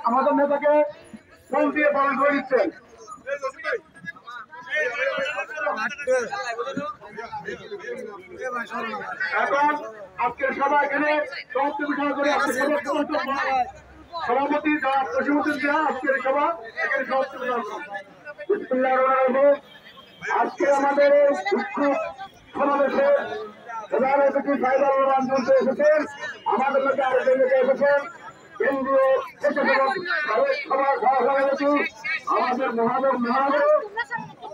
আমাদের নেতাকে ফোন দিয়ে পালন করে দিচ্ছেন। এখন আজকের সভা এখানে সমাপ্তি ঘোষণা করে সভাপতি যারা প্রতিমন্ত্রী যারা আজকের সভা এখানে সমাপ্তি ঘোষণা করেন। আজকে আমাদের বিক্ষোভ সমাবেশে প্রধান অতিথি সাইদুর রহমান মঞ্চে এসেছেন, আমাদের মধ্যে আরেকজন নেতা এসেছেন কেন্দ্রীয় সভার সভাপতি আমাদের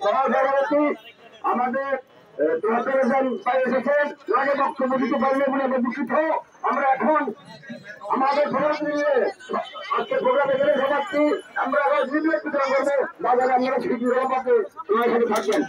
সভাপতি আমাদের এসেছেন আগে বক্তব্য দিতে পারলে বলে আমরা দুঃখিত। আমরা এখন আমাদের খবর নিয়ে আজকে প্রোগ্রাম এখানে সমাপ্তি। আমরা এখন নির্দেশ বিতরণ করবো, বাজারে আপনারা শিল্পী রহমাকে তোমার সাথে থাকবেন।